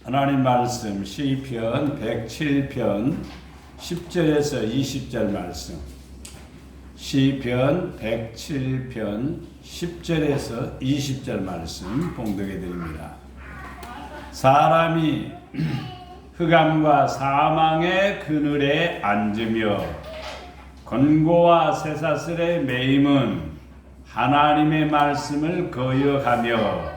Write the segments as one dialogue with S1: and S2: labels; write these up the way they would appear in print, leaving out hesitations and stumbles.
S1: 하나님 말씀 시편 107편 10절에서 20절 말씀. 시편 107편 10절에서 20절 말씀 봉독해 드립니다. 사람이 흑암과 사망의 그늘에 앉으며 권고와 쇠사슬에 매임은 하나님의 말씀을 거역하며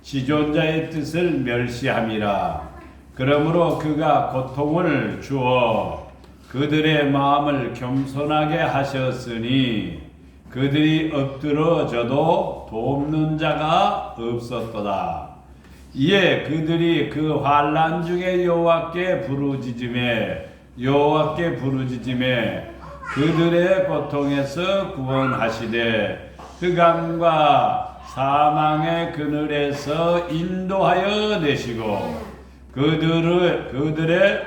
S1: 지존자의 뜻을 멸시함이라. 그러므로 그가 고통을 주어 그들의 마음을 겸손하게 하셨으니 그들이 엎드러져도 돕는 자가 없었도다. 이에 그들이 그 환난 중에 여호와께 부르짖음에 그들의 고통에서 구원하시되 흑암과 사망의 그늘에서 인도하여 내시고 그들의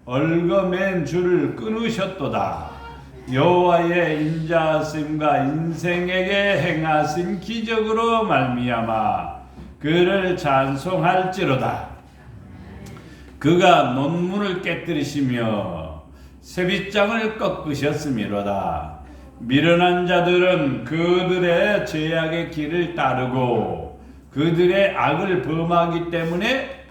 S1: 얽어맨 줄을 끊으셨도다. 여호와의 인자하심과 인생에게 행하신 기적으로 말미암아 그를 찬송할지로다. 그가 논문을 깨뜨리시며 쇠빗장을 꺾으셨음이로다. 미련한 자들은 그들의 죄악의 길을 따르고 그들의 악을 범하기 때문에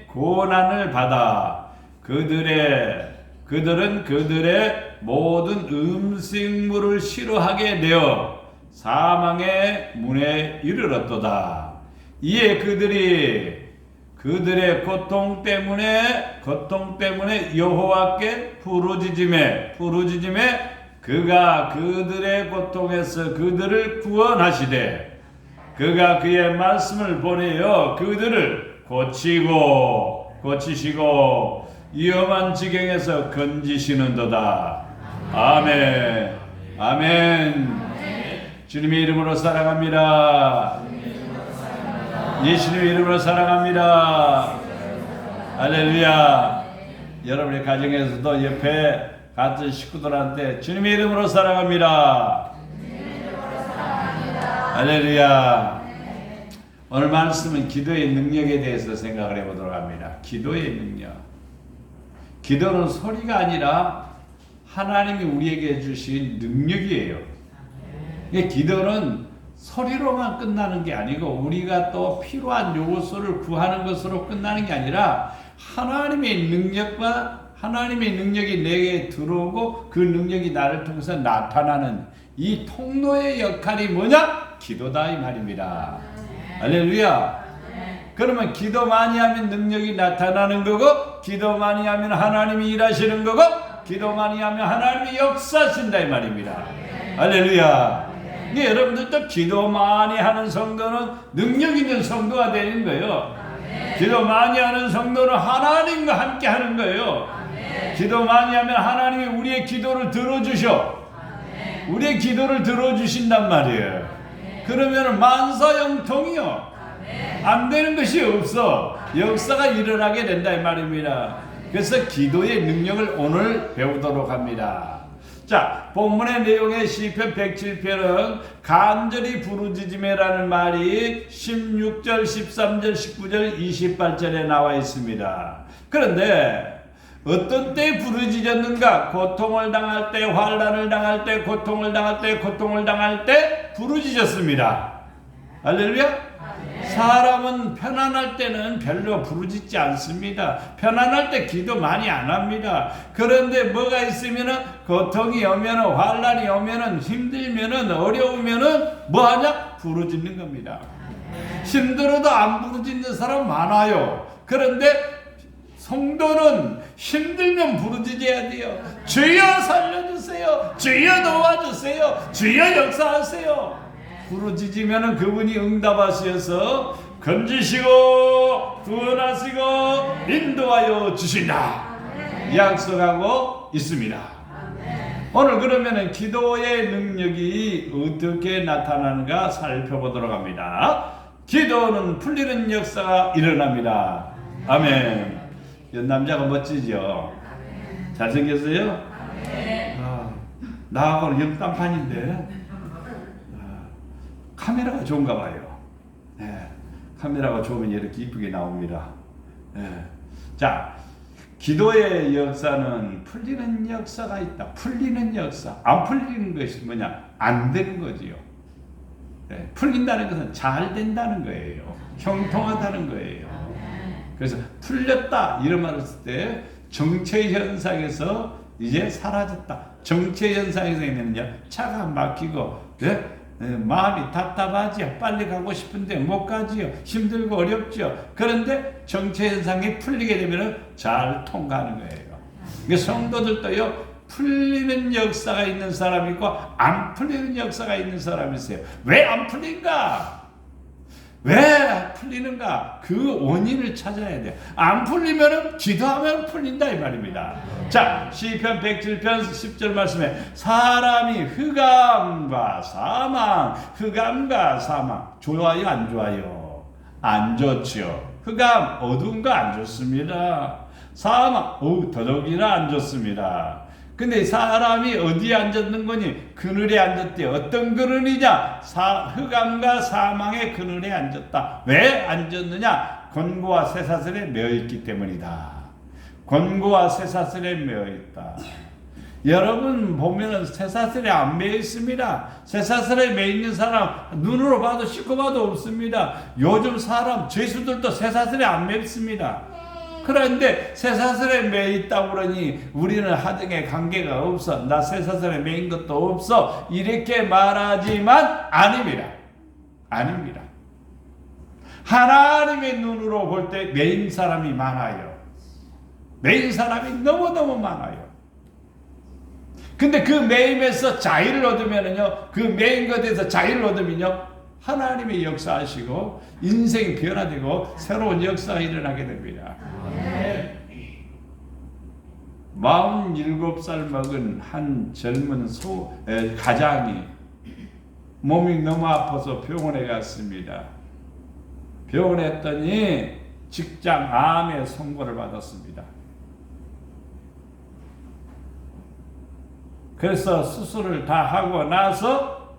S1: 고난을 받아 그들은 그들의 모든 음식물을 싫어하게 되어 사망의 문에 이르렀도다. 이에 그들의 고통 때문에 여호와께 부르짖음에 그가 그들의 고통에서 그들을 구원하시되 그가 그의 말씀을 보내어 그들을 고치시고 위험한 지경에서 건지시는도다. 아멘. 아멘. 주님의 이름으로 사랑합니다. 예수님의 이름으로 사랑합니다. 할렐루야. 여러분의 가정에서도 옆에 같은 식구들한테 주님의 이름으로 사랑합니다. 할렐루야. 오늘 말씀은 기도의 능력에 대해서 생각을 해보도록 합니다. 기도의 능력. 기도는 소리가 아니라 하나님이 우리에게 주신 능력이에요. 기도는 소리로만 끝나는 게 아니고 우리가 또 필요한 요소를 구하는 것으로 끝나는 게 아니라 하나님의 능력이 내게 들어오고 그 능력이 나를 통해서 나타나는 이 통로의 역할이 뭐냐? 기도다 이 말입니다. 할렐루야. 그러면 기도 많이 하면 능력이 나타나는 거고 기도 많이 하면 하나님이 일하시는 거고 기도 많이 하면 하나님이 역사하신다 이 말입니다. 할렐루야. 여러분들도 기도 많이 하는 성도는 능력 있는 성도가 되는 거예요. 기도 많이 하는 성도는 하나님과 함께 하는 거예요. 기도 많이 하면 하나님이 우리의 기도를 들어주셔. 우리의 기도를 들어주신단 말이에요. 그러면 만사형통이요. 안 되는 것이 없어. 역사가 일어나게 된다 이 말입니다. 그래서 기도의 능력을 오늘 배우도록 합니다. 자, 본문의 내용의 시편 107편은 간절히 부르짖음이라는 말이 16절, 13절, 19절, 28절에 나와 있습니다. 그런데 어떤 때 부르짖었는가? 고통을 당할 때, 환난을 당할 때, 고통을 당할 때 부르짖었습니다. 할렐루야. 사람은 편안할 때는 별로 부르짖지 않습니다. 편안할 때 기도 많이 안 합니다. 그런데 뭐가 있으면은 고통이 오면은 환난이 오면은 힘들면은 어려우면은 뭐 하냐? 부르짖는 겁니다. 힘들어도 안 부르짖는 사람 많아요. 그런데 성도는 힘들면 부르짖어야 돼요. 주여 살려주세요. 주여 도와주세요. 주여 역사하세요. 부르짖으면 그분이 응답하셔서 건지시고 구원하시고 인도하여 주신다. 약속하고 있습니다. 오늘 그러면 기도의 능력이 어떻게 나타나는가 살펴보도록 합니다. 기도는 풀리는 역사가 일어납니다. 아멘. 이 남자가 멋지죠? 잘생겼어요? 나하고는 옆단판인데 카메라가 좋은가 봐요. 네. 카메라가 좋으면 이렇게 이쁘게 나옵니다. 예. 자, 기도의 역사는 풀리는 역사가 있다. 풀리는 역사. 안 풀리는 것이 뭐냐? 안 되는 거지요. 예. 풀린다는 것은 잘 된다는 거예요. 형통하다는 거예요. 그래서 풀렸다 이런 말을 쓸 때 정체 현상에서 이제 사라졌다. 정체 현상에서 있느냐? 차가 막히고 마음이 답답하지요. 빨리 가고 싶은데 못 가지요. 힘들고 어렵죠. 그런데 정체 현상이 풀리게 되면 잘 통과하는 거예요. 그러니까 성도들도요, 풀리는 역사가 있는 사람이 있고 안 풀리는 역사가 있는 사람이 있어요. 왜 안 풀린가? 왜 풀리는가? 그 원인을 찾아야 돼요. 안 풀리면은 기도하면 풀린다 이 말입니다. 자, 시편 107편 10절 말씀에 사람이 흑암과 사망 좋아요 안 좋아요? 안 좋죠. 흑암 어두운 거 안 좋습니다. 사망 더더욱이나 안 좋습니다. 근데 사람이 어디에 앉았는 거니? 그늘에 앉았대요. 어떤 그늘이냐? 흑암과 사망의 그늘에 앉았다. 왜 앉았느냐? 권고와 쇠사슬에 매어있기 때문이다. 권고와 쇠사슬에 매어있다. 여러분 보면은 쇠사슬에 안 매여 있습니다. 쇠사슬에 매여 있는 사람 눈으로 봐도 씻고 봐도 없습니다. 요즘 사람 죄수들도 쇠사슬에 안 매여 있습니다. 그런데 쇠사슬에 매여 있다고 그러니 우리는 하등의 관계가 없어. 나 쇠사슬에 매인 것도 없어. 이렇게 말하지만 아닙니다. 아닙니다. 하나님의 눈으로 볼 때 매인 사람이 많아요. 매인 사람이 너무너무 많아요. 근데 그 매임에서 자유를 얻으면요, 그 매인 것에서 자유를 얻으면요, 하나님의 역사하시고 인생이 변화되고 새로운 역사가 일어나게 됩니다. 47살 먹은 한 젊은 가장이 몸이 너무 아파서 병원에 갔습니다. 병원에 했더니 직장 암의 선고를 받았습니다. 그래서 수술을 다 하고 나서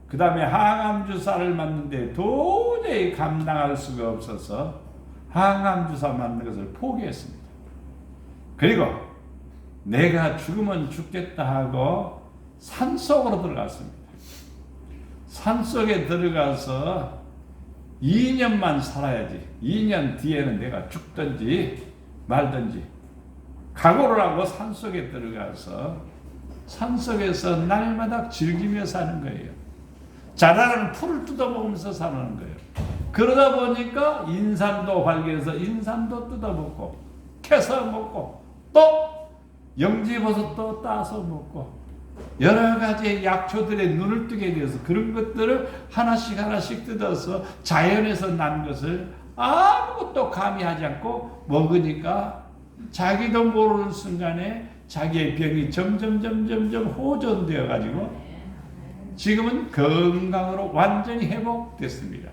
S1: 그 다음에 항암 주사를 맞는데 도저히 감당할 수가 없어서 항암 주사 맞는 것을 포기했습니다. 그리고 내가 죽으면 죽겠다 하고 산속으로 들어갔습니다. 산속에 들어가서 2년만 살아야지. 2년 뒤에는 내가 죽든지 말든지 각오를 하고 산속에 들어가서 산속에서 날마다 즐기며 사는 거예요. 자라는 풀을 뜯어먹으면서 사는 거예요. 그러다 보니까 인삼도 발견해서 인삼도 뜯어먹고 캐서 먹고 또 영지버섯도 따서 먹고 여러 가지 약초들의 눈을 뜨게 되어서 그런 것들을 하나씩 뜯어서 자연에서 난 것을 아무것도 감히하지 않고 먹으니까 자기도 모르는 순간에 자기의 병이 점점 호전되어 가지고 지금은 건강으로 완전히 회복됐습니다.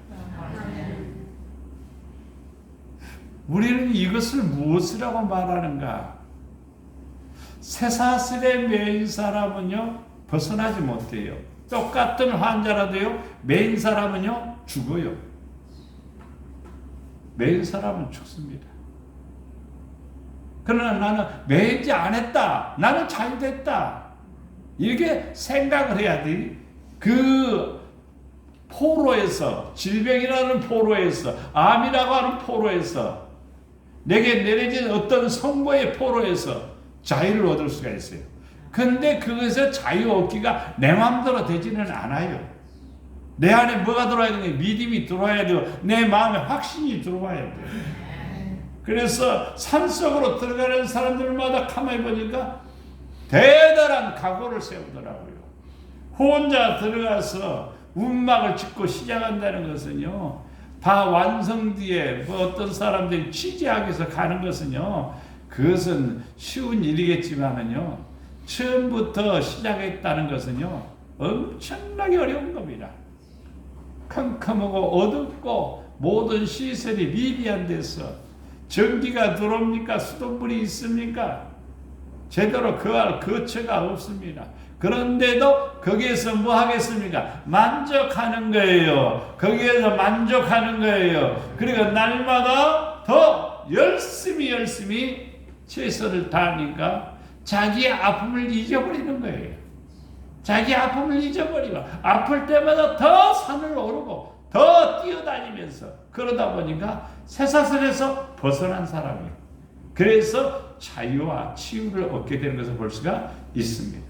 S1: 우리는 이것을 무엇이라고 말하는가? 쇠사슬에 매인 사람은요 벗어나지 못해요. 똑같은 환자라도요 매인 사람은요 죽어요. 매인 사람은 죽습니다. 그러나 나는 매이지 않았다. 나는 자유됐다. 이렇게 생각을 해야 돼. 그 포로에서, 질병이라는 포로에서, 암이라고 하는 포로에서, 내게 내려진 어떤 선고의 포로에서 자유를 얻을 수가 있어요. 근데 그것에서 자유 얻기가 내 마음대로 되지는 않아요. 내 안에 뭐가 들어와야 되냐? 믿음이 들어와야 돼요. 내 마음에 확신이 들어와야 돼요. 그래서 산속으로 들어가는 사람들마다 가만히 보니까 대단한 각오를 세우더라고요. 혼자 들어가서 움막을 짓고 시작한다는 것은요, 다 완성 뒤에 어떤 사람들이 취재하기 위해서 가는 것은요, 그것은 쉬운 일이겠지만은요, 처음부터 시작했다는 것은요, 엄청나게 어려운 겁니다. 컴컴하고 어둡고 모든 시설이 미비한 데서 전기가 들어옵니까? 수돗물이 있습니까? 제대로 거처가 없습니다. 그런데도 거기에서 뭐 하겠습니까? 만족하는 거예요. 거기에서 만족하는 거예요. 그리고 날마다 더 열심히 최선을 다하니까 자기의 아픔을 잊어버리는 거예요. 자기 아픔을 잊어버리고 아플 때마다 더 산을 오르고 더 뛰어다니면서 그러다 보니까 쇠사슬에서 벗어난 사람이에요. 그래서 자유와 치유를 얻게 되는 것을 볼 수가 있습니다.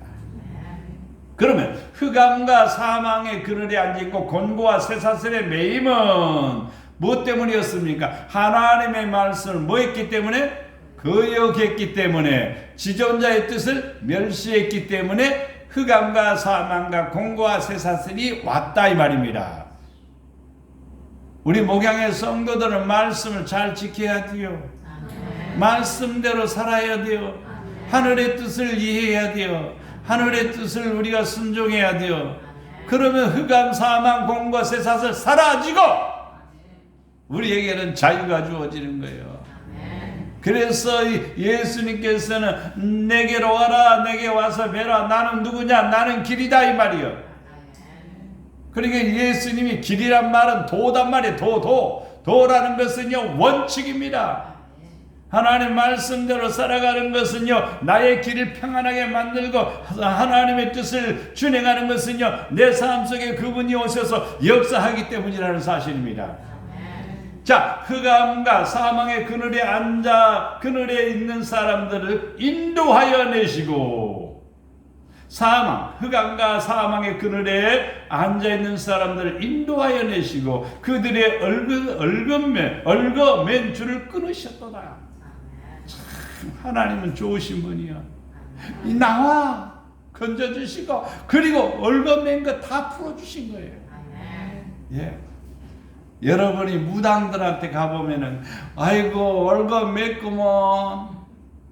S1: 그러면 흑암과 사망의 그늘에 앉아있고 곤고와 쇠사슬에 매임은 무엇 때문이었습니까? 하나님의 말씀을 뭐 했기 때문에? 거역했기 때문에, 지존자의 뜻을 멸시했기 때문에 흑암과 사망과 곤고와 쇠사슬이 왔다 이 말입니다. 우리 목양의 성도들은 말씀을 잘 지켜야 돼요. 말씀대로 살아야 돼요. 하늘의 뜻을 이해해야 돼요. 하늘의 뜻을 우리가 순종해야 돼요. 그러면 흑암, 사망, 곤고, 쇠사슬 사라지고 우리에게는 자유가 주어지는 거예요. 그래서 예수님께서는 내게로 와라, 내게 와서 뵈라. 나는 누구냐? 나는 길이다 이 말이요. 그러니까 예수님이 길이란 말은 도단 말이에요. 도라는 것은요 원칙입니다. 하나님 말씀대로 살아가는 것은요 나의 길을 평안하게 만들고 하나님의 뜻을 준행하는 것은요 내 삶 속에 그분이 오셔서 역사하기 때문이라는 사실입니다. 자, 흑암과 사망의 그늘에 앉아 그늘에 있는 사람들을 인도하여 내시고, 흑암과 사망의 그늘에 앉아 있는 사람들을 인도하여 내시고 그들의 얽어맨 줄을 끊으셨도다. 참 하나님은 좋으신 분이야. 나와 건져주시고 그리고 얽어맨 거 다 풀어주신 거예요. 예. 여러분이 무당들한테 가보면은 아이고 얽어맸구먼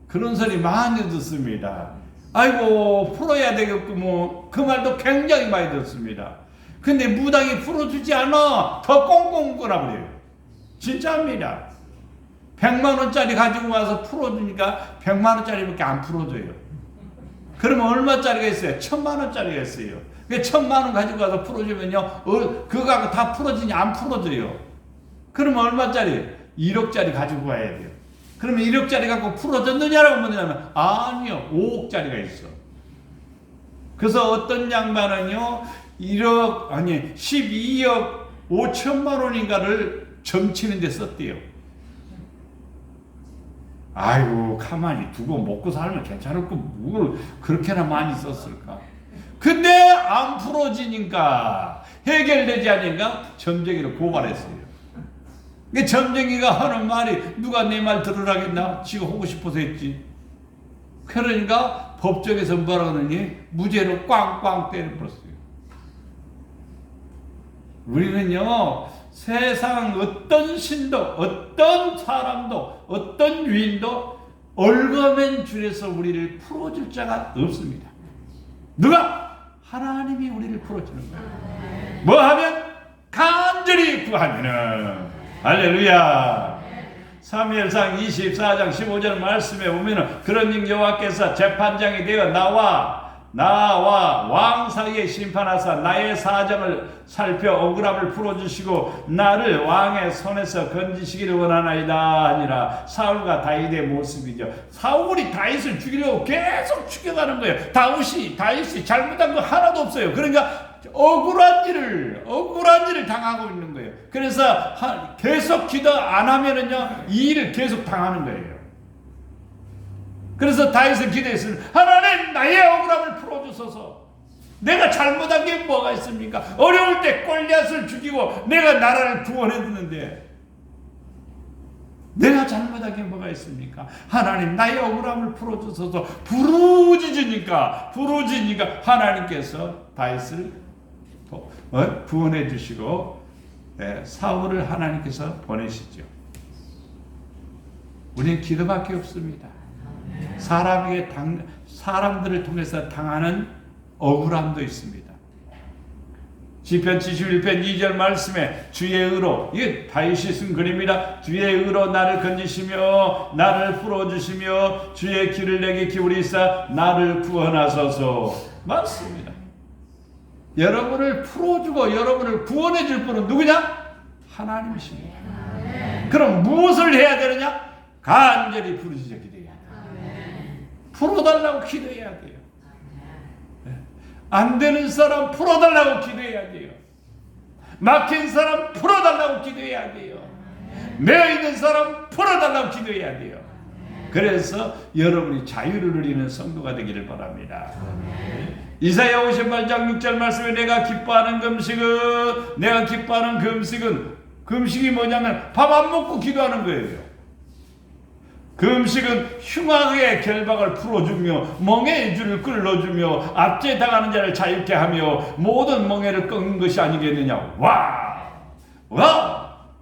S1: 그런 소리 많이 듣습니다. 아이고 풀어야 되겠구먼 그 말도 굉장히 많이 듣습니다. 근데 무당이 풀어주지 않아. 더 꽁꽁 끌어버려요. 진짜입니다. 100만 원짜리 가지고 와서 풀어주니까 100만 원짜리밖에 안 풀어줘요. 그러면 얼마짜리가 있어요? 1000만 원짜리가 있어요. 1000만 원 가지고 와서 풀어주면요, 그거 다 풀어지냐? 안 풀어져요. 그러면 얼마짜리? 1억짜리 가지고 와야 돼요. 그러면 1억짜리 갖고 풀어졌느냐라고 묻냐면, 아니요, 5억짜리가 있어. 그래서 어떤 양반은요, 12억 5천만 원인가를 점치는 데 썼대요. 아이고, 가만히 두고 먹고 살면 괜찮을 거, 뭘 그렇게나 많이 썼을까? 근데 안 풀어지니까 해결되지 않으니까 점쟁이를 고발했어요. 점쟁이가 하는 말이 누가 내 말 들으라겠나? 지가 하고 싶어서 했지. 그러니까 법정에서 뭐라 그러니 무죄로 꽝꽝 때려버렸어요. 우리는요 세상 어떤 신도 어떤 사람도 어떤 유인도 얽어맨 줄에서 우리를 풀어줄 자가 없습니다. 누가? 하나님이 우리를 풀어주는 거예요. 뭐 하면? 간절히 구하면은. 할렐루야. 사무엘상 24장 15절 말씀에 보면은 그런즉 여호와께서 재판장이 되어 나와 왕 사이에 심판하사 나의 사정을 살펴 억울함을 풀어주시고 나를 왕의 손에서 건지시기를 원하나이다 아니라 사울과 다윗의 모습이죠. 사울이 다윗을 죽이려고 계속 죽여가는 거예요. 다윗이 잘못한 거 하나도 없어요. 그러니까 억울한 일을 당하고 있는 거예요. 그래서 계속 기도 안 하면은요 이 일을 계속 당하는 거예요. 그래서 다윗은 기도했습니다. 하나님 나의 억울함을 풀어주소서. 내가 잘못한 게 뭐가 있습니까? 어려울 때 골리앗을 죽이고 내가 나라를 구원했는데 내가 잘못한 게 뭐가 있습니까? 하나님 나의 억울함을 풀어주소서. 부르짖으니까 하나님께서 다윗을 구원해 주시고 사울을 하나님께서 보내시죠. 우리는 기도밖에 없습니다. 사람들을 통해서 당하는 억울함도 있습니다. 시편 71편 2절 말씀에 주의 의로, 이게 다윗이 쓴 글입니다. 주의 의로 나를 건지시며 나를 풀어주시며 주의 길을 내게 기울이사 나를 구원하소서. 맞습니다. 여러분을 풀어주고 여러분을 구원해줄 분은 누구냐? 하나님이십니다. 그럼 무엇을 해야 되느냐? 간절히 부르짖어 기도해야 돼요. 풀어달라고 기도해야 돼요. 안 되는 사람 풀어달라고 기도해야 돼요. 막힌 사람 풀어달라고 기도해야 돼요. 매어있는 사람 풀어달라고 기도해야 돼요. 그래서 여러분이 자유를 누리는 성도가 되기를 바랍니다. 이사야 58장 6절 말씀에 내가 기뻐하는 금식이 뭐냐면 밥 안 먹고 기도하는 거예요. 금식은 흉악의 결박을 풀어주며 멍에의 줄을 끌어주며 압제 당하는 자를 자유케 하며 모든 멍에를 꺾는 것이 아니겠느냐. 와!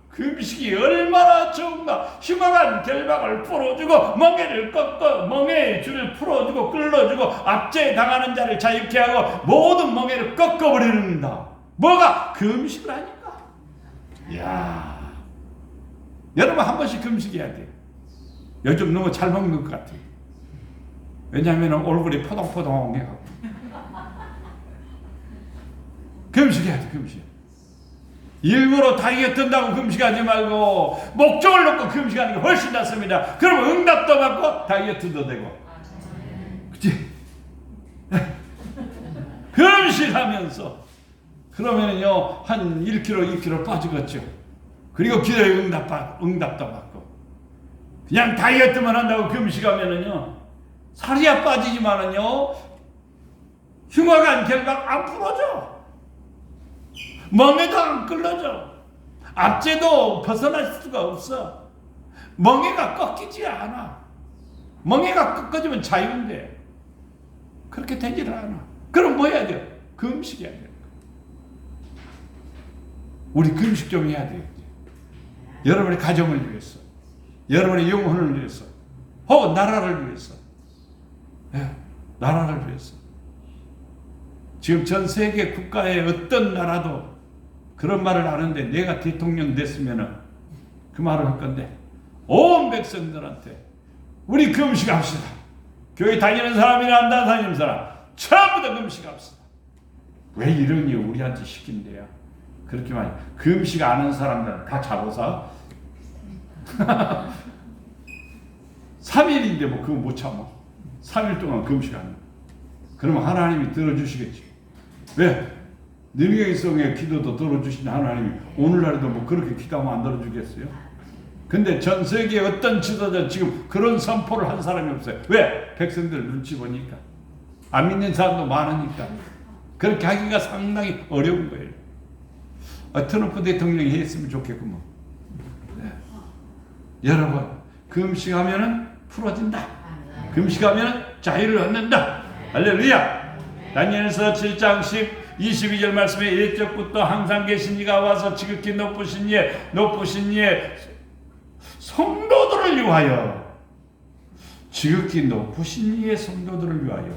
S1: 금식이 얼마나 좋은가. 흉악한 결박을 풀어주고 멍에를 꺾어 멍에의 줄을 풀어주고 끌어주고 압제 당하는 자를 자유케 하고 모든 멍에를 꺾어버리는다. 뭐가? 금식을 하니까. 이야, 여러분 한 번씩 금식해야 돼요. 요즘 너무 잘 먹는 것 같아요. 왜냐하면 얼굴이 포동포동해갖고. 금식해야 돼. 금식. 일부러 다이어트 한다고 금식하지 말고 목적을 놓고 금식하는 게 훨씬 낫습니다. 그러면 응답도 받고 다이어트도 되고. 그치? 금식하면서 그러면요 한 1kg, 2kg 빠지겠죠. 그리고 기도에 응답도 받고. 그냥 다이어트만 한다고 금식하면은요 살이야 빠지지만은요 흉악한 결박 안 풀어져. 멍에도 안 끌어져. 압제도 벗어날 수가 없어. 멍에가 꺾이지 않아. 멍에가 꺾어지면 자유인데 그렇게 되지를 않아. 그럼 뭐 해야 돼요? 금식해야 돼요. 우리 금식 좀 해야 돼요. 여러분의 가정을 위해서, 여러분의 영혼을 위해서, 혹은 나라를 위해서. 나라를 위해서. 지금 전 세계 국가의 어떤 나라도 그런 말을 하는데 내가 대통령 됐으면 그 말을 할 건데 온 백성들한테 우리 금식합시다. 교회 다니는 사람이나 안 다니는 사람 전부 다 금식합시다. 왜 이러니 우리한테 시킨대요. 그렇게 많이 금식 안 하는 사람들은 다 잡아서 3일인데 뭐 그거 못 참아. 3일 동안 금식하는 거. 그러면 하나님이 들어주시겠지. 왜? 능력성의 기도도 들어주신 하나님이 오늘날에도 뭐 그렇게 기도하면 안 들어주겠어요? 근데 전 세계 어떤 지도자 지금 그런 선포를 한 사람이 없어요. 왜? 백성들 눈치 보니까. 안 믿는 사람도 많으니까. 그렇게 하기가 상당히 어려운 거예요. 트럼프 대통령이 했으면 좋겠구먼. 네. 여러분, 금식하면은 풀어진다. 금식하면은 자유를 얻는다. 할렐루야. 다니엘서 7장 22절 말씀에 옛적부터 항상 계신 이가 와서 지극히 높으신 이의 성도들을 위하여, 지극히 높으신 이의 성도들을 위하여,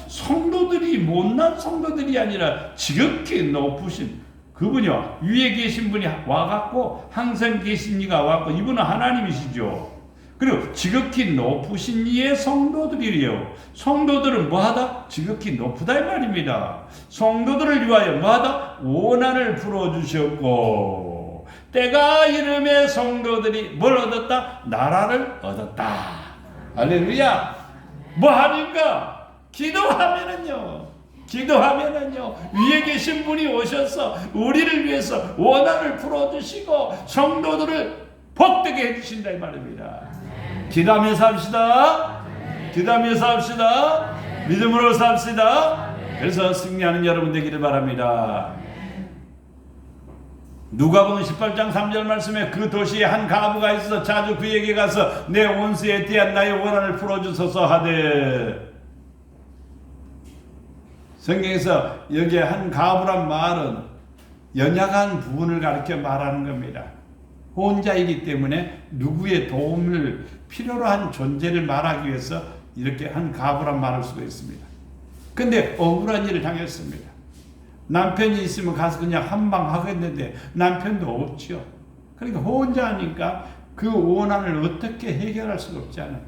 S1: 성도들이 못난 성도들이 아니라 지극히 높으신 그분이요 위에 계신 분이 와갖고 항상 계신 이가 와갖고 이분은 하나님이시죠. 그리고 지극히 높으신 이의 성도들이래요. 성도들은 뭐하다? 지극히 높다 이 말입니다. 성도들을 위하여 뭐하다? 원한을 풀어주셨고 때가 이름의 성도들이 뭘 얻었다? 나라를 얻었다. 할렐루야. 뭐하니까? 기도하면은요 위에 계신 분이 오셔서 우리를 위해서 원한을 풀어주시고 성도들을 복되게 해주신다 이 말입니다. 기도하면서 합시다. 기도하면서 합시다. 믿음으로 삽시다. 그래서 승리하는 여러분 되기를 바랍니다. 누가복음 18장 3절 말씀에 그 도시에 한 가부가 있어서 자주 그에게 가서 내 원수에 대한 나의 원한을 풀어주소서 하되. 성경에서 여기에 한 가부란 말은 연약한 부분을 가리켜 말하는 겁니다. 혼자이기 때문에 누구의 도움을 필요로 한 존재를 말하기 위해서 이렇게 한 가부란 말을 쓰고 있습니다. 근데 억울한 일을 당했습니다. 남편이 있으면 가서 그냥 한방 하겠는데 남편도 없죠. 그러니까 혼자 하니까 그 원한을 어떻게 해결할 수가 없지 않아요.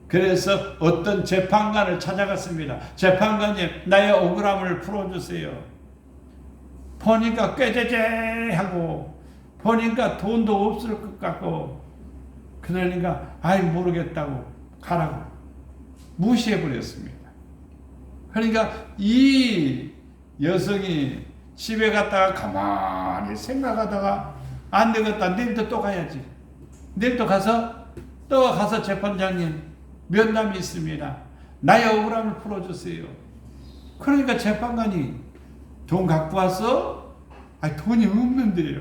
S1: 그래서 어떤 재판관을 찾아갔습니다. 재판관님, 나의 억울함을 풀어주세요. 보니까 꾀죄죄하고 보니까 돈도 없을 것 같고 그러니까 아이 모르겠다고 가라고 무시해버렸습니다. 그러니까 이 여성이 집에 갔다가 가만히 생각하다가 안 되겠다. 내일도 또 가야지. 내일도 가서 재판장님 면담이 있습니다. 나의 억울함을 풀어주세요. 그러니까 재판관이 돈 갖고 와서 아니 돈이 없는데요.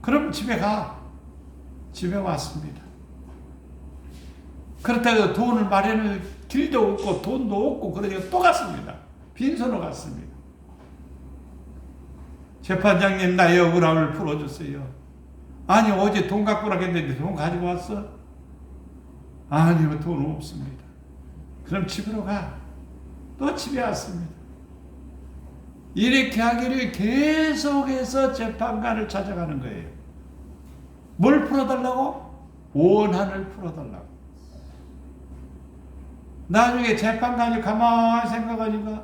S1: 그럼 집에 가. 집에 왔습니다. 그렇다고 돈을 마련할 길도 없고 돈도 없고 그러니까 또 갔습니다. 빈손으로 갔습니다. 재판장님 나의 억울함을 풀어주세요. 아니 어제 돈 갖고 오라고 했는데 돈 가지고 왔어? 아니요 돈 없습니다. 그럼 집으로 가. 또 집에 왔습니다. 이렇게 하기를 계속해서 재판관을 찾아가는 거예요. 뭘 풀어달라고? 원한을 풀어달라고. 나중에 재판관이 가만히 생각하니까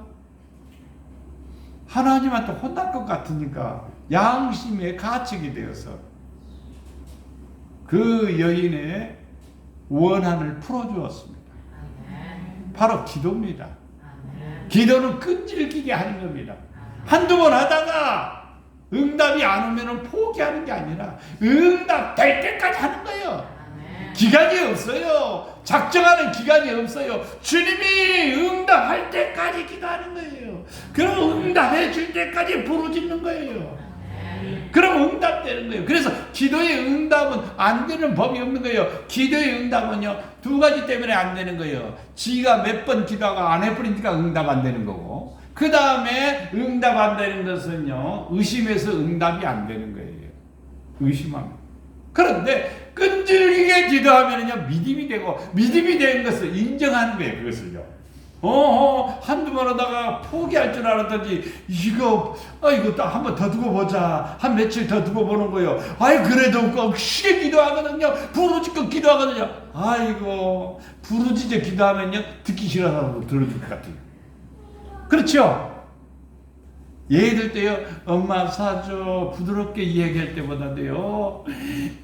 S1: 하나님한테 혼날 것 같으니까 양심의 가책이 되어서 그 여인의 원한을 풀어주었습니다. 바로 기도입니다. 기도는 끈질기게 하는 겁니다. 한두 번 하다가 응답이 안 오면 포기하는 게 아니라 응답될 때까지 하는 거예요. 기간이 없어요. 작정하는 기간이 없어요. 주님이 응답할 때까지 기도하는 거예요. 그럼 응답해 줄 때까지 부르짖는 거예요. 그럼 응답되는 거예요. 그래서 기도의 응답은 안 되는 법이 없는 거예요. 기도의 응답은요, 두 가지 때문에 안 되는 거예요. 지가 몇 번 기도하고 안 해버리니까 응답 안 되는 거고, 그 다음에 응답 안 되는 것은요, 의심해서 응답이 안 되는 거예요. 의심하면. 그런데 끈질기게 기도하면요, 믿음이 되고, 믿음이 된 것을 인정하는 거예요. 그것을요. 한두 번 하다가 포기할 줄 알았더니, 이거 한 번 더 두고 보자. 한 며칠 더 두고 보는 거예요. 그래도 꺽시게 기도하거든요. 부르짖고 기도하거든요. 부르짖어 기도하면요, 듣기 싫어서 들어줄 것 같아요. 그렇죠? 얘들 때요, 엄마 사줘. 부드럽게 이야기할 때보다도요,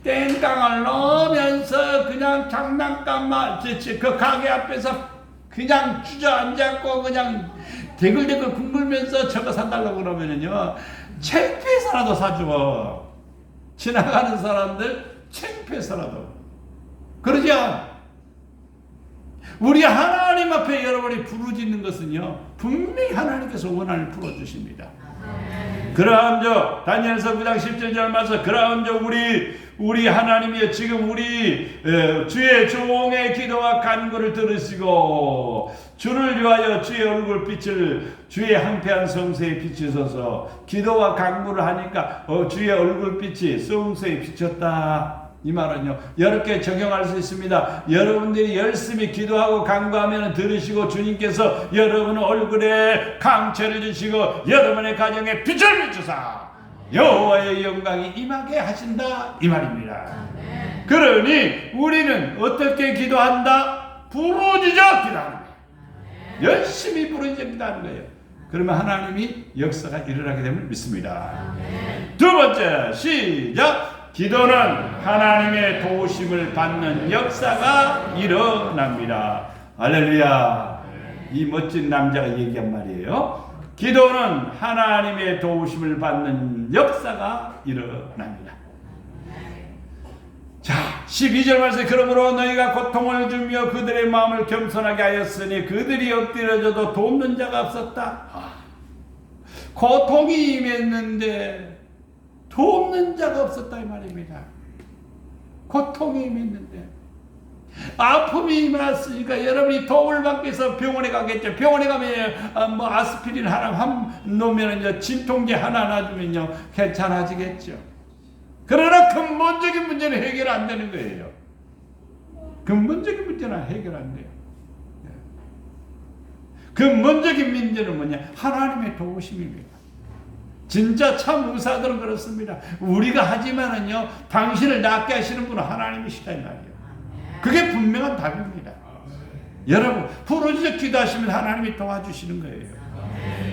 S1: 땡깡을 넣으면서 그냥 장난감만, 그 가게 앞에서 그냥 주저앉았고 그냥 대글대글 굶으면서 저거 사달라고 그러면은요, 창피해서라도 사줘. 지나가는 사람들 창피해서라도. 그러죠? 우리 하나님 앞에 여러분이 부르짖는 것은요, 분명히 하나님께서 원한을 풀어주십니다. 그러함저 다니엘서 9장 17절 말씀, 그러함저 우리 하나님이여, 지금 우리 주의 종의 기도와 간구를 들으시고 주를 위하여 주의 얼굴빛을, 주의 황폐한 성세에 비추소서. 기도와 간구를 하니까 주의 얼굴빛이 성세에 비쳤다. 이 말은요, 이렇게 적용할 수 있습니다. 여러분들이 열심히 기도하고 간구하면 들으시고 주님께서 여러분 얼굴에 강철을 주시고 여러분의 가정에 빛을 비추사 여호와의 영광이 임하게 하신다, 이 말입니다. 그러니 우리는 어떻게 기도한다? 부르짖어 기도하는 거예요. 열심히 부르짖어 기도하는 거예요. 그러면 하나님이 역사가 일어나게 됨을 믿습니다. 두 번째, 시작. 기도는 하나님의 도우심을 받는 역사가 일어납니다. 할렐루야. 이 멋진 남자가 얘기한 말이에요. 기도는 하나님의 도우심을 받는 역사가 일어납니다. 자, 12절 말씀, 그러므로 너희가 고통을 주며 그들의 마음을 겸손하게 하였으니 그들이 엎드려져도 돕는 자가 없었다. 고통이 임했는데 돕는 자가 없었다, 이 말입니다. 고통이 임했는데, 아픔이 임했으니까 여러분이 도움을 받기 위해서 병원에 가겠죠. 병원에 가면 아스피린 하나 놓으면 진통제 하나 놔주면요 괜찮아지겠죠. 그러나 근본적인 문제는 해결 안 되는 거예요. 근본적인 문제는 해결 안 돼요. 근본적인 문제는 뭐냐? 하나님의 도우심입니다. 진짜 참 의사들은 그렇습니다. 우리가 하지만은요, 당신을 낫게 하시는 분은 하나님이시다, 이 말이에요. 그게 분명한 답입니다. 여러분 부르짖어 기도하시면 하나님이 도와주시는 거예요.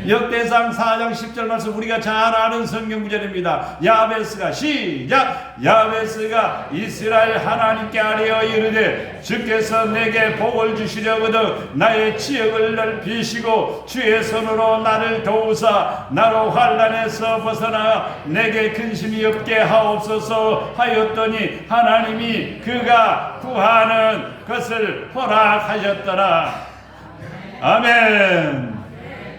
S1: 역대상 4장 10절 말씀 우리가 잘 아는 성경 구절입니다. 야베스가 시작. 야베스가 이스라엘 하나님께 아뢰어 이르되 주께서 내게 복을 주시려거든 나의 지역을 넓히시고 주의 손으로 나를 도우사 나로 환난에서 벗어나 내게 근심이 없게 하옵소서 하였더니 하나님이 그가 구하는 것을 허락하셨더라. 아멘.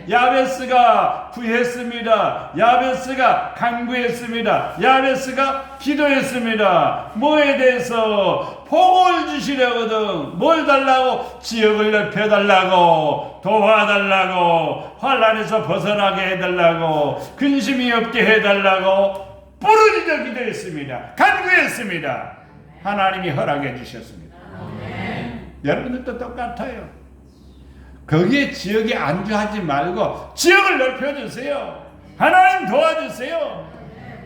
S1: 야베스가 구했습니다. 야베스가 간구했습니다. 야베스가 기도했습니다. 뭐에 대해서? 복을 주시려거든. 뭘 달라고? 지역을 넓혀달라고, 도와달라고, 환난에서 벗어나게 해달라고, 근심이 없게 해달라고 부르짖어 기도했습니다. 간구했습니다. 하나님이 허락해 주셨습니다. 여러분들도 똑같아요. 거기에 지역에 안주하지 말고 지역을 넓혀주세요. 하나님 도와주세요.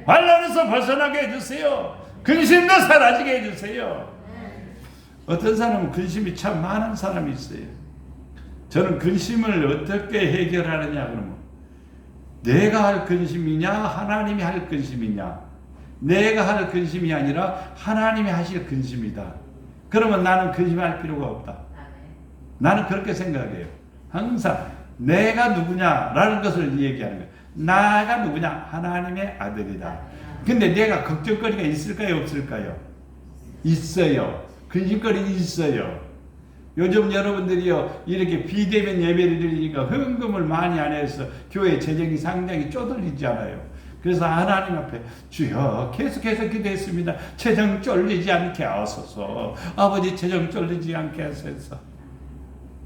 S1: 환난에서 벗어나게 해주세요. 근심도 사라지게 해주세요. 어떤 사람은 근심이 참 많은 사람이 있어요. 저는 근심을 어떻게 해결하느냐 그러면 내가 할 근심이냐 하나님이 할 근심이냐. 내가 할 근심이 아니라 하나님이 하실 근심이다. 그러면 나는 근심할 필요가 없다. 나는 그렇게 생각해요. 항상 내가 누구냐라는 것을 얘기하는 거예요. 나가 누구냐? 하나님의 아들이다. 근데 내가 걱정거리가 있을까요? 없을까요? 있어요. 근심거리 있어요. 요즘 여러분들이요 이렇게 비대면 예배를 드리니까 헌금을 많이 안 해서 교회 재정이 상당히 쪼들리잖아요. 그래서 하나님 앞에 주여 계속해서 기도했습니다. 재정 쫄리지 않게 하소서. 아버지 재정 쫄리지 않게 하소서.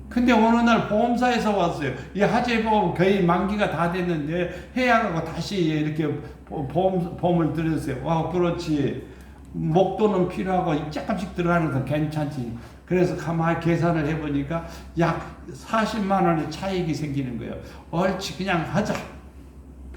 S1: 근데 어느 날 보험사에서 왔어요. 이 화재보험 거의 만기가 다 됐는데 해약하고 다시 이렇게 보험을 들였어요. 와 그렇지. 목돈은 필요하고 조금씩 들어가는 건 괜찮지. 그래서 가만히 계산을 해보니까 약 40만 원의 차익이 생기는 거예요. 옳지 그냥 하자.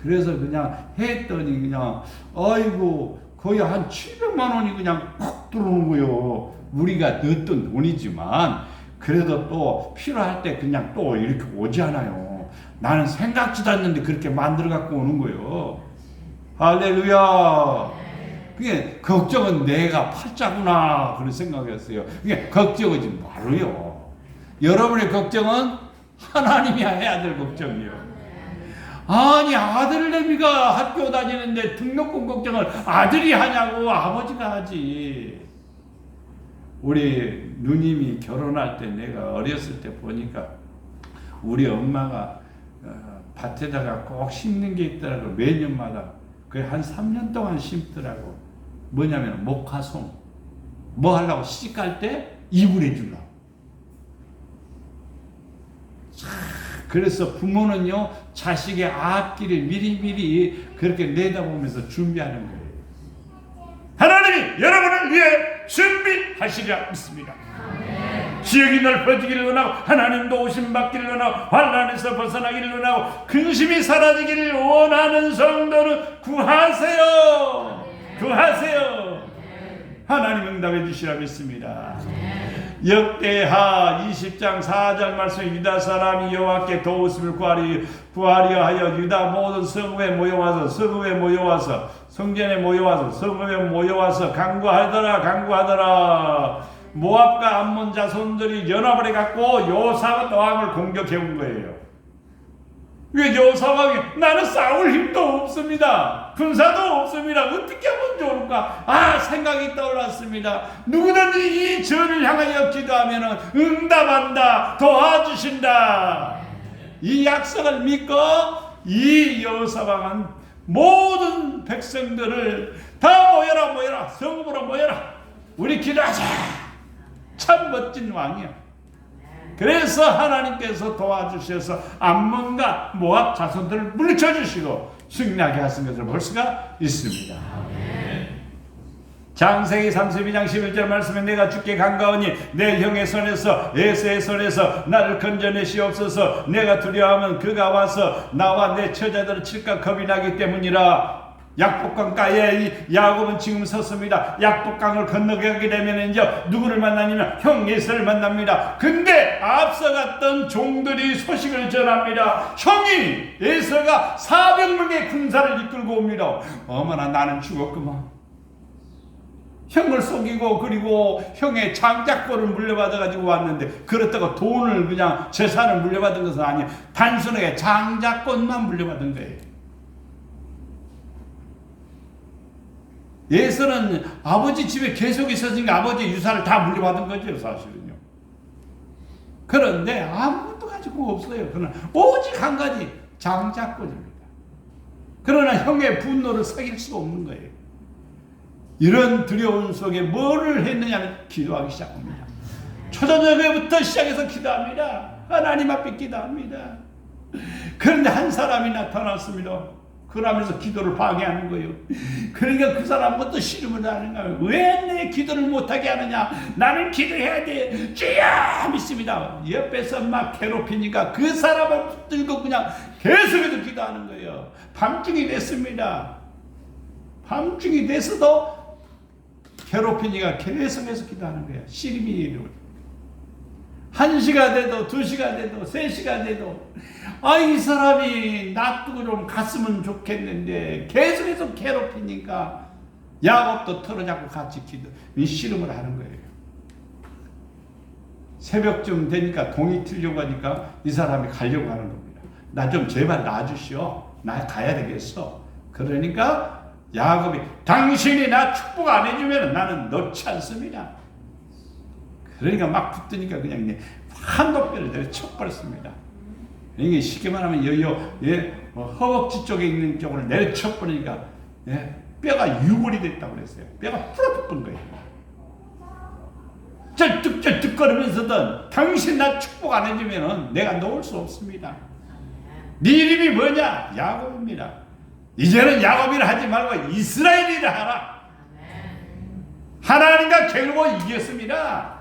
S1: 그래서 그냥 했더니 그냥 아이고 거의 한 700만 원이 그냥 팍 들어오는 거예요. 우리가 넣었던 돈이지만 그래도 또 필요할 때 그냥 또 이렇게 오잖아요. 나는 생각지도 않는데 그렇게 만들어 갖고 오는 거예요. 할렐루야. 그게 걱정은 내가 팔자구나 그런 생각이었어요. 그게 걱정하지 말아요. 여러분의 걱정은 하나님이 해야 될 걱정이에요. 아니 아들내미가 학교 다니는데 등록금 걱정을 아들이 하냐고 아버지가 하지. 우리 누님이 결혼할 때 내가 어렸을 때 보니까 우리 엄마가 밭에다가 꼭 심는 게 있더라고. 매년마다 거의 한 3년 동안 심더라고. 뭐냐면 목화송. 뭐 하려고 시집갈 때 이불해 주려고. 그래서 부모는요 자식의 앞길을 미리미리 그렇게 내다보면서 준비하는 거예요. 하나님이 여러분을 위해 준비하시리라 믿습니다. 지역이 넓어지기를 원하고 하나님도 오심 받기를 원하고 환난에서 벗어나기를 원하고 근심이 사라지기를 원하는 성도는 구하세요. 구하세요. 하나님 응답해 주시라 믿습니다. 역대하 20장 4절 말씀 유다 사람이 여호와께 도우심을 구하려 하여 유다 모든 성읍에 모여와서 성전에 모여와서 간구하더라. 모압과 암몬 자손들이 연합을 해갖고 여호사밧 왕을 공격해 온 거예요. 왜 여호사밧이 나는 싸울 힘도 없습니다. 군사도 없습니다. 어떻게 하면 좋을까? 생각이 떠올랐습니다. 누구든지 이 전을 향하여 기도하면 응답한다. 도와주신다. 이 약속을 믿고 이 여호사밧은 모든 백성들을 다 모여라. 성읍으로 모여라. 우리 기도하자. 참 멋진 왕이야. 그래서 하나님께서 도와주셔서 암몬과 모압 자손들을 물리쳐 주시고 승리하게 하신 것을 볼 수가 있습니다. 창세기 32장 11절 말씀에 내가 주께 간가오니 내 형의 손에서 에서의 손에서 나를 건져내시옵소서. 내가 두려워하면 그가 와서 나와 내 처자들을 칠까 겁이 나기 때문이라. 약복강가에 이 야곱은 지금 섰습니다. 약복강을 건너가게 되면 이제 누구를 만나냐면 형 에서를 만납니다. 근데 앞서갔던 종들이 소식을 전합니다. 형이 에서가 400명의 군사를 이끌고 옵니다. 어머나 나는 죽었구만. 형을 속이고 그리고 형의 장자권을 물려받아 가지고 왔는데 그렇다고 돈을 그냥 재산을 물려받은 것은 아니에요. 단순하게 장자권만 물려받은 거예요. 예서는 아버지 집에 계속 있었으니까 아버지 유산을 다 물려받은 거죠, 사실은요. 그런데 아무것도 가지고 없어요. 그러나 오직 한 가지 장자권입니다. 그러나 형의 분노를 sak일 수가 없는 거예요. 이런 두려움 속에 뭐를 했느냐면 기도하기 시작합니다. 초저녁에부터 시작해서 기도합니다. 하나님 앞에 기도합니다. 그런데 한 사람이 나타났습니다. 그러면서 기도를 방해하는 거예요. 그러니까 그 사람 것도 씨름을 하는 거예요. 왜 내 기도를 못하게 하느냐? 나는 기도해야 돼. 주여! 믿습니다. 옆에서 막 괴롭히니까 그 사람을 붙들고 그냥 계속해서 기도하는 거예요. 밤중이 됐습니다. 밤중이 돼서도 괴롭히니까 계속해서 기도하는 거예요. 씨름이 이루어져요. 1시가 돼도 2시가 돼도 3시가 돼도 이 사람이 놔두고 좀 갔으면 좋겠는데 계속해서 괴롭히니까 야곱도 털어잡고 같이 씨름을 하는 거예요. 새벽쯤 되니까 동이 틀려고 하니까 이 사람이 가려고 하는 겁니다. 나 좀 제발 놔주시오. 나 가야 되겠어. 그러니까 야곱이 당신이 나 축복 안 해주면 나는 놓지 않습니다. 그러니까 막 붙으니까 그냥 한도뼈를 내려 쳐버렸습니다. 이게 쉽게 말하면 허벅지 쪽에 있는 쪽을 내려 쳐버리니까 뼈가 유골이 됐다고 그랬어요. 뼈가 풀어붙은 거예요. 쩔뚝쩔뚝거리면서도 당신 나 축복 안 해주면 내가 놓을 수 없습니다. 네 이름이 뭐냐? 야곱입니다. 이제는 야곱이라 하지 말고 이스라엘이라 하라. 하나님과 겨루고 이겼습니다.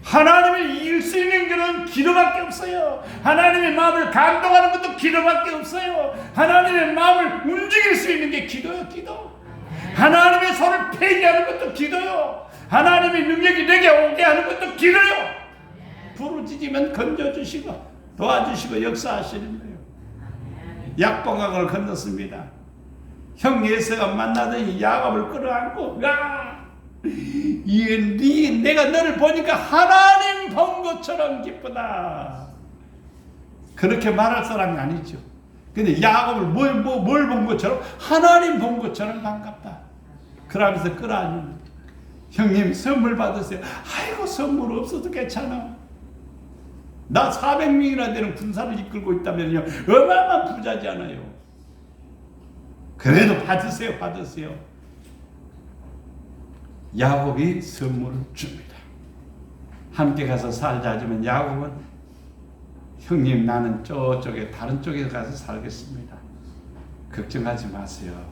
S1: 하나님을 이길 수 있는 것은 기도밖에 없어요. 하나님의 마음을 감동하는 것도 기도밖에 없어요. 하나님의 마음을 움직일 수 있는 게 기도요, 기도. 하나님의 손을 폐기하는 것도 기도요. 하나님의 능력이 내게 오게 하는 것도 기도요. 부르짖으면 건져주시고 도와주시고 역사하시는 거예요. 약복강을 건넜습니다. 형 에서가 만나더니 야곱을 끌어안고 내가 너를 보니까 하나님 본 것처럼 기쁘다. 그렇게 말할 사람이 아니죠. 근데 야곱을 뭘 본 것처럼? 하나님 본 것처럼 반갑다. 그러면서 끌어안는 형님 선물 받으세요. 아이고 선물 없어도 괜찮아. 나 400명이나 되는 군사를 이끌고 있다면요 어마어마한 부자잖아요. 그래도 받으세요. 야곱이 선물을 줍니다. 함께 가서 살자 하지만 야곱은 형님 나는 저쪽에 다른 쪽에 가서 살겠습니다. 걱정하지 마세요.